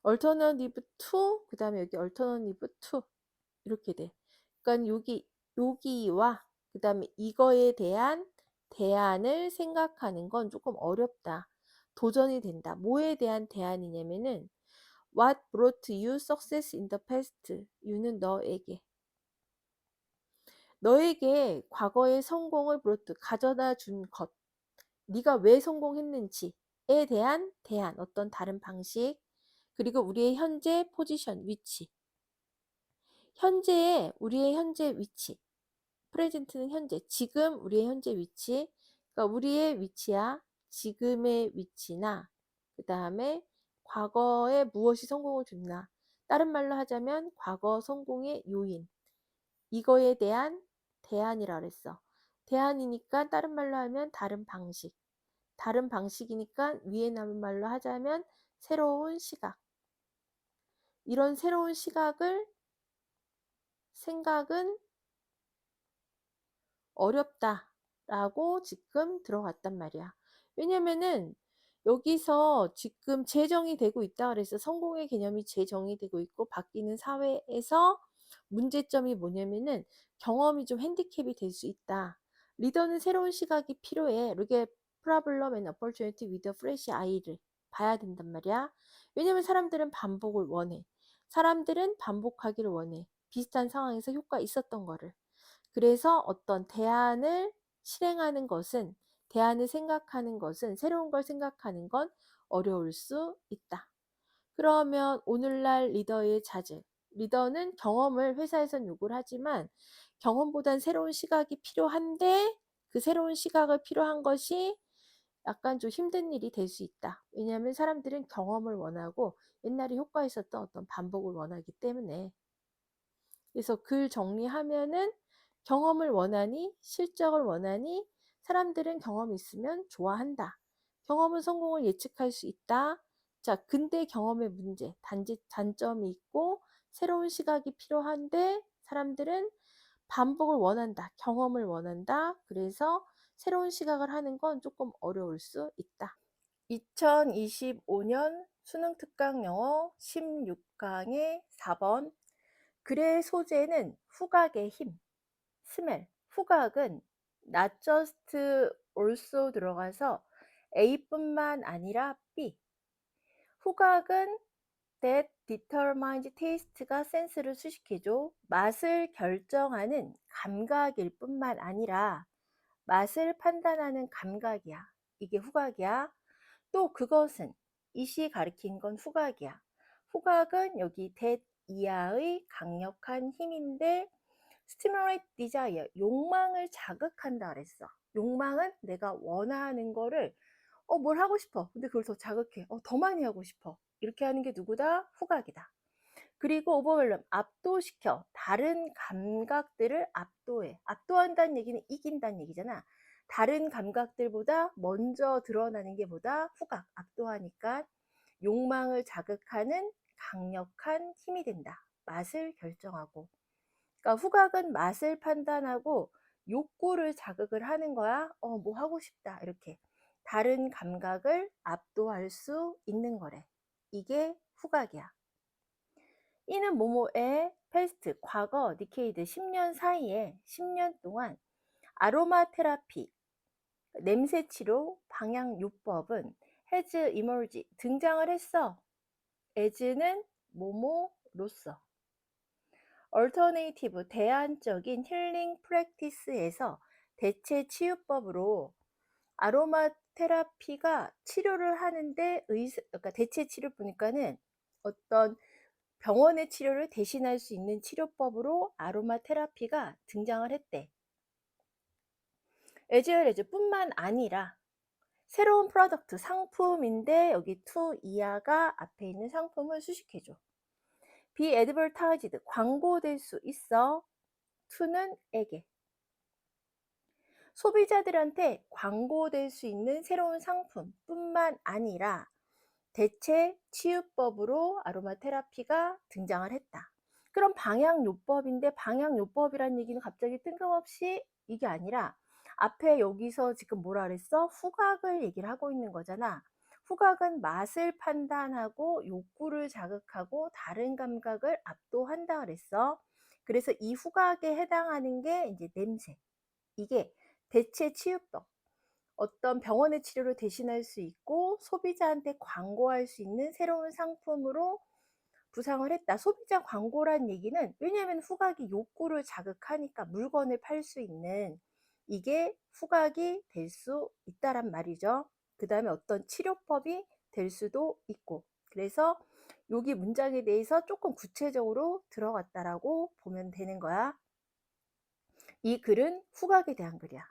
alternative to, 그 다음에 여기 alternative to. 이렇게 돼. 그러니까 여기와 그 다음에 이거에 대한 대안을 생각하는 건 조금 어렵다. 도전이 된다. 뭐에 대한 대안이냐면은 What brought you success in the past? you는 너에게 과거의 성공을 가져다 준 것, 네가 왜 성공했는지에 대한 대안, 어떤 다른 방식, 그리고 우리의 현재 포지션, 위치, 우리의 현재 위치, 프레젠트는 현재, 지금 우리의 현재 위치, 그러니까 우리의 위치야, 지금의 위치나, 그 다음에 과거에 무엇이 성공을 줬나, 다른 말로 하자면 과거 성공의 요인, 이거에 대한 대안이라 그랬어. 대안이니까 다른 말로 하면 다른 방식, 다른 방식이니까 위에 남은 말로 하자면 새로운 시각, 이런 새로운 시각을 생각은 어렵다라고 지금 들어갔단 말이야. 왜냐면은 여기서 지금 재정이 되고 있다 그래서 성공의 개념이 재정이 되고 있고 바뀌는 사회에서 문제점이 뭐냐면은 경험이 좀 핸디캡이 될 수 있다. 리더는 새로운 시각이 필요해. 이게 problem and opportunity with a fresh eye를 봐야 된단 말이야. 왜냐면 사람들은 반복을 원해. 사람들은 반복하기를 원해. 비슷한 상황에서 효과 있었던 거를. 그래서 어떤 대안을 실행하는 것은, 대안을 생각하는 것은, 새로운 걸 생각하는 건 어려울 수 있다. 그러면 오늘날 리더의 자질. 리더는 경험을 회사에선 요구를 하지만 경험보단 새로운 시각이 필요한데 그 새로운 시각을 필요한 것이 약간 좀 힘든 일이 될 수 있다. 왜냐하면 사람들은 경험을 원하고 옛날에 효과 있었던 어떤 반복을 원하기 때문에. 그래서 글 정리하면은 경험을 원하니, 실적을 원하니, 사람들은 경험이 있으면 좋아한다. 경험은 성공을 예측할 수 있다. 자, 근데 경험의 문제, 단점이 있고 새로운 시각이 필요한데 사람들은 반복을 원한다. 경험을 원한다. 그래서 새로운 시각을 하는 건 조금 어려울 수 있다. 2025년 수능 특강 영어 16강의 4번. 글의 소재는 후각의 힘, 스멜. 후각은 not just also 들어가서 A뿐만 아니라 B. 후각은 that determines taste가 센스를 수식해줘. 맛을 결정하는 감각일 뿐만 아니라 맛을 판단하는 감각이야. 이게 후각이야. 또 그것은 이시 가리킨 건 후각이야. 후각은 여기 that 이하의 강력한 힘인데 stimulate desire 욕망을 자극한다 그랬어. 욕망은 내가 원하는 거를 뭘 하고 싶어. 근데 그걸 더 자극해. 더 많이 하고 싶어. 이렇게 하는 게 누구다? 후각이다. 그리고 오버웰럼 압도시켜. 다른 감각들을 압도해. 압도한다는 얘기는 이긴다는 얘기잖아. 다른 감각들보다 먼저 드러나는 게 뭐다? 후각. 압도하니까 욕망을 자극하는 강력한 힘이 된다. 맛을 결정하고. 그러니까 후각은 맛을 판단하고 욕구를 자극을 하는 거야. 뭐 하고 싶다. 이렇게. 다른 감각을 압도할 수 있는 거래. 이게 후각이야. 이는 뭐뭐의 패스트, 과거, 디케이드, 10년 사이에 10년 동안 아로마 테라피, 냄새 치료, 방향요법은 has emerged, 등장을 했어. as는 뭐뭐로서. alternative, 대안적인 힐링 프랙티스에서 대체 치유법으로 아로마 테라피가 치료를 하는데 그러니까 대체 치료 보니까는 어떤 병원의 치료를 대신할 수 있는 치료법으로 아로마 테라피가 등장을 했대. 에즈웰 뿐만 아니라 새로운 프로덕트, 상품인데 여기 to 이하가 앞에 있는 상품을 수식해줘. be advertised, 광고될 수 있어. to는 에게. 소비자들한테 광고될 수 있는 새로운 상품뿐만 아니라 대체 치유법으로 아로마 테라피가 등장을 했다. 그럼 방향요법인데 방향요법이란 얘기는 갑자기 뜬금없이 이게 아니라 앞에 여기서 지금 뭐라 그랬어? 후각을 얘기를 하고 있는 거잖아. 후각은 맛을 판단하고 욕구를 자극하고 다른 감각을 압도한다 그랬어. 그래서 이 후각에 해당하는 게 이제 냄새. 이게 대체 치유법. 어떤 병원의 치료를 대신할 수 있고 소비자한테 광고할 수 있는 새로운 상품으로 부상을 했다. 소비자 광고란 얘기는 왜냐하면 후각이 욕구를 자극하니까 물건을 팔 수 있는 이게 후각이 될 수 있다란 말이죠. 그 다음에 어떤 치료법이 될 수도 있고 그래서 여기 문장에 대해서 조금 구체적으로 들어갔다라고 보면 되는 거야. 이 글은 후각에 대한 글이야.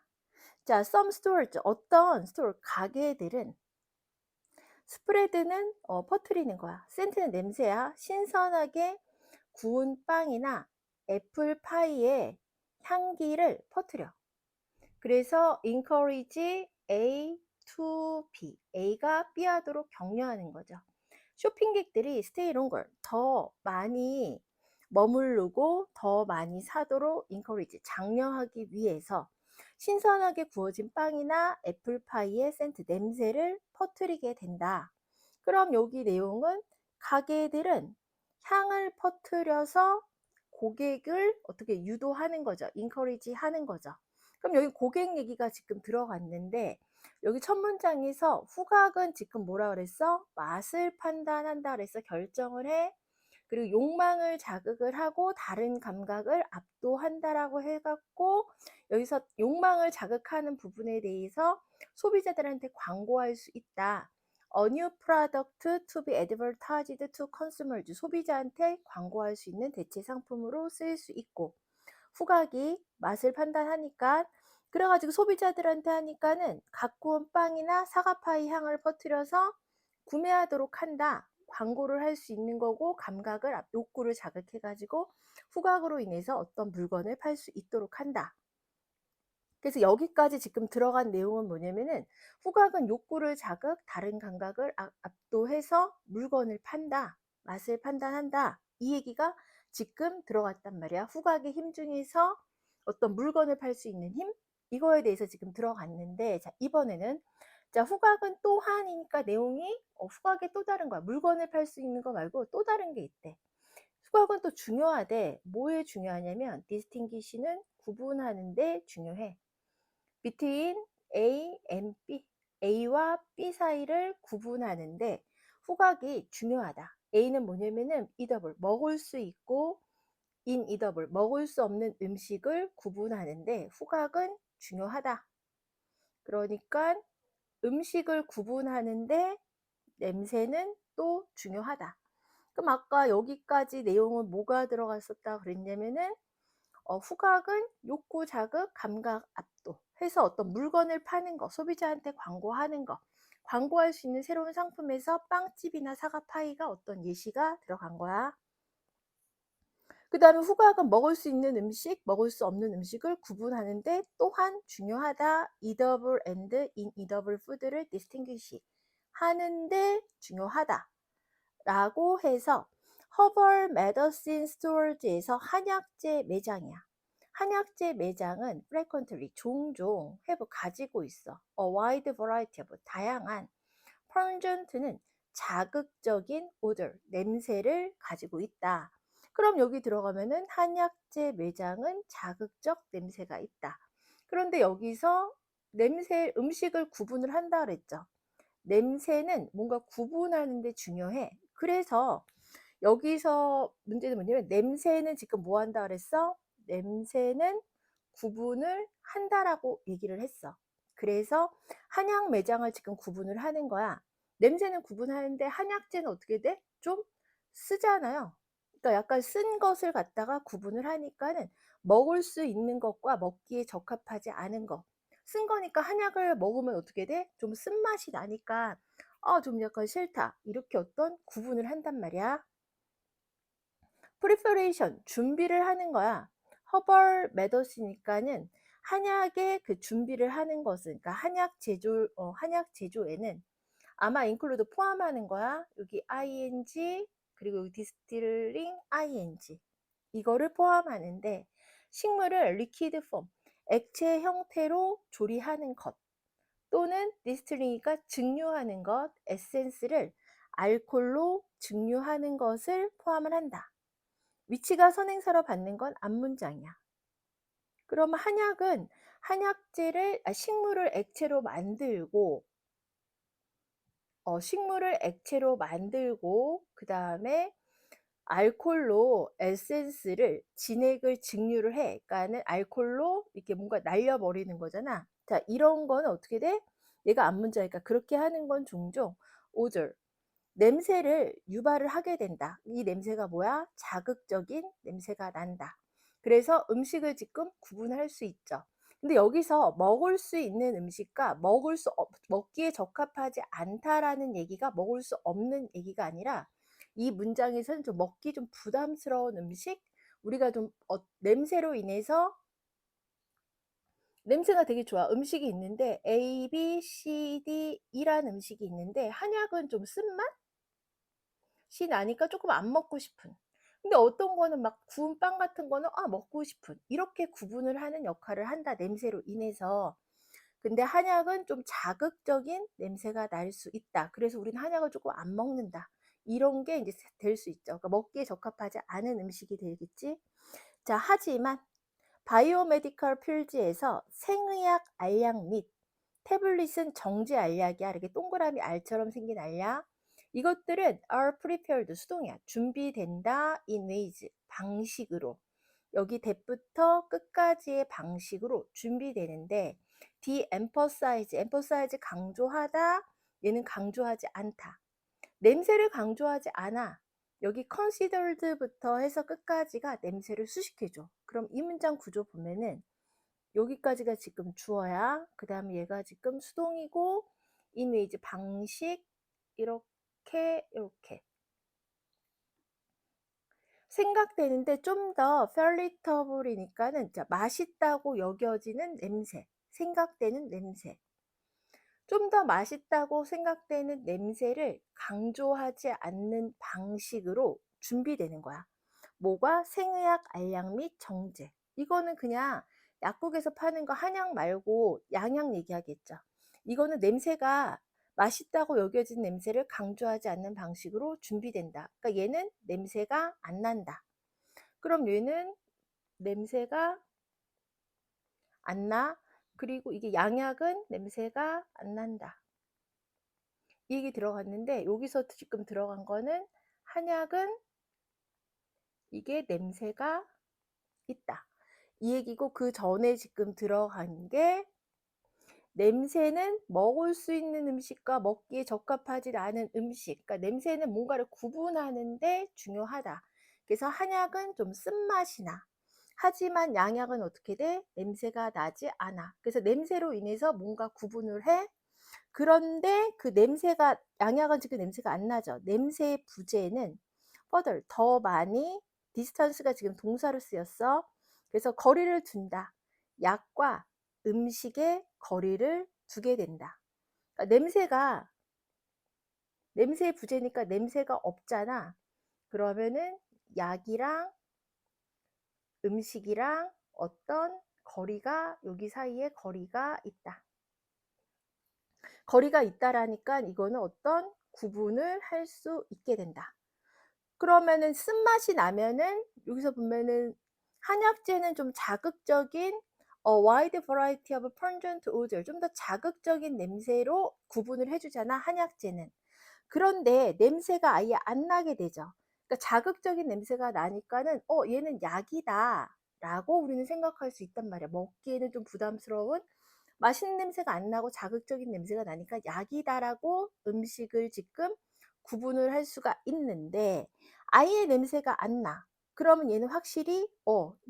자, some stores, 어떤 스토어, 가게들은 스프레드는 퍼뜨리는 거야. 센트는 냄새야. 신선하게 구운 빵이나 애플파이에 향기를 퍼뜨려. 그래서 encourage A to B, A가 B 하도록 격려하는 거죠. 쇼핑객들이 stay longer, 더 많이 머무르고 더 많이 사도록 encourage, 장려하기 위해서 신선하게 구워진 빵이나 애플파이의 센트, 냄새를 퍼뜨리게 된다. 그럼 여기 내용은 가게들은 향을 퍼뜨려서 고객을 어떻게 유도하는 거죠. encourage 하는 거죠. 그럼 여기 고객 얘기가 지금 들어갔는데 여기 첫 문장에서 후각은 지금 뭐라 그랬어? 맛을 판단한다 그래서 결정을 해. 그리고 욕망을 자극을 하고 다른 감각을 압도한다라고 해갖고 여기서 욕망을 자극하는 부분에 대해서 소비자들한테 광고할 수 있다. A new product to be advertised to consumers. 소비자한테 광고할 수 있는 대체 상품으로 쓰일 수 있고 후각이 맛을 판단하니까 그래가지고 소비자들한테 하니까는 갓 구운 빵이나 사과파이 향을 퍼뜨려서 구매하도록 한다. 광고를 할 수 있는 거고 감각을 욕구를 자극해가지고 후각으로 인해서 어떤 물건을 팔 수 있도록 한다. 그래서 여기까지 지금 들어간 내용은 뭐냐면은 후각은 욕구를 자극, 다른 감각을 압도해서 물건을 판다. 맛을 판단한다. 이 얘기가 지금 들어갔단 말이야. 후각의 힘 중에서 어떤 물건을 팔 수 있는 힘? 이거에 대해서 지금 들어갔는데, 자, 이번에는, 자, 후각은 또한이니까 내용이 후각의 또 다른 거야. 물건을 팔 수 있는 거 말고 또 다른 게 있대. 후각은 또 중요하대. 뭐에 중요하냐면 distinguish는 구분하는데 중요해. between A and B, A와 B 사이를 구분하는데 후각이 중요하다. A는 뭐냐면은 eatable, 먹을 수 있고, inedible, 먹을 수 없는 음식을 구분하는데 후각은 중요하다. 그러니까 음식을 구분하는데 냄새는 또 중요하다. 그럼 아까 여기까지 내용은 뭐가 들어갔었다 그랬냐면은 후각은 욕구, 자극, 감각, 압도 해서 어떤 물건을 파는 거, 소비자한테 광고하는 거, 광고할 수 있는 새로운 상품에서 빵집이나 사과 파이가 어떤 예시가 들어간 거야. 그 다음에 후각은 먹을 수 있는 음식, 먹을 수 없는 음식을 구분하는데 또한 중요하다. eatable and inedible food를 distinguish 하는데 중요하다 라고 해서 허벌 메더신 스토어즈에서 한약재 매장이야. 한약재 매장은 frequently 종종 have 가지고 있어. a wide variety of 다양한 pungent는 자극적인 odor 냄새를 가지고 있다. 그럼 여기 들어가면은 한약재 매장은 자극적 냄새가 있다. 그런데 여기서 냄새 음식을 구분을 한다 그랬죠. 냄새는 뭔가 구분하는 데 중요해. 그래서 여기서 문제는 뭐냐면 냄새는 지금 뭐 한다 그랬어? 냄새는 구분을 한다라고 얘기를 했어. 그래서 한약 매장을 지금 구분을 하는 거야. 냄새는 구분하는데 한약재는 어떻게 돼? 좀 쓰잖아요. 그러니까 약간 쓴 것을 갖다가 구분을 하니까는 먹을 수 있는 것과 먹기에 적합하지 않은 것. 쓴 거니까 한약을 먹으면 어떻게 돼? 좀 쓴맛이 나니까 좀 약간 싫다. 이렇게 어떤 구분을 한단 말이야. 프리퍼레이션 준비를 하는 거야. 허벌 메더스니까는 한약의 그 준비를 하는 것은, 그러니까 한약 제조에는 아마 인클루드 포함하는 거야. 여기 ing 그리고 여기 디스틸링 ing 이거를 포함하는데 식물을 리퀴드 폼 액체 형태로 조리하는 것 또는 디스틸링이니까 증류하는 것, 에센스를 알코올로 증류하는 것을 포함을 한다. 위치가 선행사로 받는 건 앞문장이야. 그러면 한약은 식물을 액체로 만들고 그 다음에 알코올로 에센스를 진액을 증류를 해. 그러니까는 알코올로 이렇게 뭔가 날려버리는 거잖아. 자, 이런 거는 어떻게 돼? 얘가 앞문자니까 그렇게 하는 건 종종 odor 냄새를 유발을 하게 된다. 이 냄새가 뭐야? 자극적인 냄새가 난다. 그래서 음식을 지금 구분할 수 있죠. 근데 여기서 먹을 수 있는 음식과 먹기에 적합하지 않다라는 얘기가 먹을 수 없는 얘기가 아니라 이 문장에서는 좀 먹기 좀 부담스러운 음식, 우리가 좀 냄새로 인해서 냄새가 되게 좋아. 음식이 있는데 A, B, C, D, E라는 음식이 있는데 한약은 좀 쓴맛? 시 나니까 조금 안 먹고 싶은. 근데 어떤 거는 막 구운 빵 같은 거는 먹고 싶은. 이렇게 구분을 하는 역할을 한다. 냄새로 인해서. 근데 한약은 좀 자극적인 냄새가 날 수 있다. 그래서 우리는 한약을 조금 안 먹는다. 이런 게 이제 될 수 있죠. 그러니까 먹기에 적합하지 않은 음식이 되겠지. 자, 하지만 바이오메디컬 필드에서 생의학 알약 및 태블릿은 정제 알약이야. 이렇게 동그라미 알처럼 생긴 알약. 이것들은 are prepared 수동이야. 준비된다 in ways 방식으로. 여기 대부터 끝까지의 방식으로 준비되는데 emphasize 강조하다. 얘는 강조하지 않다. 냄새를 강조하지 않아. 여기 considered부터 해서 끝까지가 냄새를 수식해줘. 그럼 이 문장 구조 보면은 여기까지가 지금 주어야. 그 다음에 얘가 지금 수동이고 in ways 방식 이렇게 생각되는데 좀 더 palatability니까는 맛있다고 여겨지는 냄새, 생각되는 냄새. 좀 더 맛있다고 생각되는 냄새를 강조하지 않는 방식으로 준비되는 거야. 뭐가? 생의학 알약 및 정제. 이거는 그냥 약국에서 파는 거 한약 말고 양약 얘기하겠죠. 이거는 냄새가 맛있다고 여겨진 냄새를 강조하지 않는 방식으로 준비된다. 그러니까 얘는 냄새가 안 난다. 그럼 얘는 냄새가 안 나. 그리고 이게 양약은 냄새가 안 난다. 이 얘기 들어갔는데 여기서 지금 들어간 거는 한약은 이게 냄새가 있다. 이 얘기고 그 전에 지금 들어간 게 냄새는 먹을 수 있는 음식과 먹기에 적합하지 않은 음식. 그러니까 냄새는 뭔가를 구분하는데 중요하다. 그래서 한약은 좀 쓴맛이 나. 하지만 양약은 어떻게 돼? 냄새가 나지 않아. 그래서 냄새로 인해서 뭔가 구분을 해. 그런데 그 냄새가 양약은 지금 냄새가 안 나죠. 냄새의 부재는 further 더 많이 distance가 지금 동사로 쓰였어. 그래서 거리를 둔다. 약과 음식의 거리를 두게 된다. 그러니까 냄새의 부재니까 냄새가 없잖아. 그러면은 약이랑 음식이랑 어떤 거리가 여기 사이에 거리가 있다. 거리가 있다라니까 이거는 어떤 구분을 할 수 있게 된다. 그러면은 쓴맛이 나면은 여기서 보면은 한약재는 좀 자극적인 wide variety of pungent odor 좀 더 자극적인 냄새로 구분을 해 주잖아, 한약재는. 그런데 냄새가 아예 안 나게 되죠. 그러니까 자극적인 냄새가 나니까는 '얘는 약이다.'라고 우리는 생각할 수 있단 말이야. 먹기에는 좀 부담스러운 맛있는 냄새가 안 나고 자극적인 냄새가 나니까 '약이다.'라고 음식을 지금 구분을 할 수가 있는데 아예 냄새가 안 나. 그러면 얘는 확실히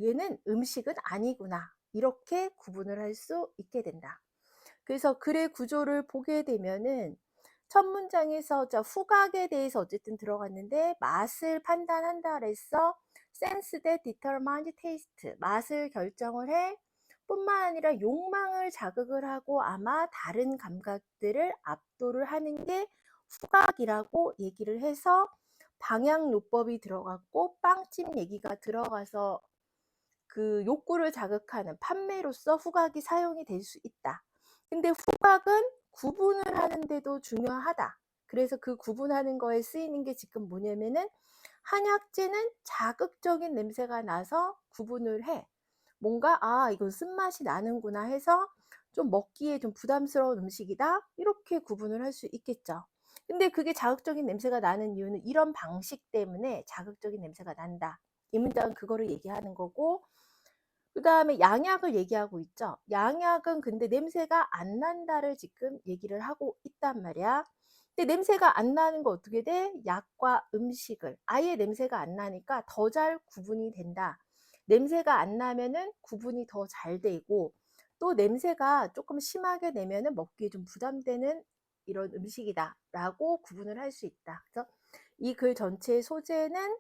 '얘는 음식은 아니구나.' 이렇게 구분을 할 수 있게 된다. 그래서 글의 구조를 보게 되면은 첫 문장에서 자 후각에 대해서 어쨌든 들어갔는데 맛을 판단한다 그랬어. sense that determines taste 맛을 결정을 해. 뿐만 아니라 욕망을 자극을 하고 아마 다른 감각들을 압도를 하는 게 후각이라고 얘기를 해서 방향요법이 들어갔고 빵집 얘기가 들어가서 그 욕구를 자극하는 판매로서 후각이 사용이 될 수 있다. 근데 후각은 구분을 하는 데도 중요하다. 그래서 그 구분하는 거에 쓰이는 게 지금 뭐냐면은 한약재는 자극적인 냄새가 나서 구분을 해. 뭔가 '아 이건 쓴맛이 나는구나.' 해서 좀 먹기에 좀 부담스러운 음식이다. 이렇게 구분을 할 수 있겠죠. 근데 그게 자극적인 냄새가 나는 이유는 이런 방식 때문에 자극적인 냄새가 난다. 이 문장은 그거를 얘기하는 거고 그다음에 양약을 얘기하고 있죠. 양약은 근데 냄새가 안 난다를 지금 얘기를 하고 있단 말이야. 근데 냄새가 안 나는 거 어떻게 돼? 약과 음식을 아예 냄새가 안 나니까 더 잘 구분이 된다. 냄새가 안 나면은 구분이 더 잘 되고 또 냄새가 조금 심하게 내면은 먹기에 좀 부담되는 이런 음식이다라고 구분을 할 수 있다. 그래서 이 글 전체의 소재는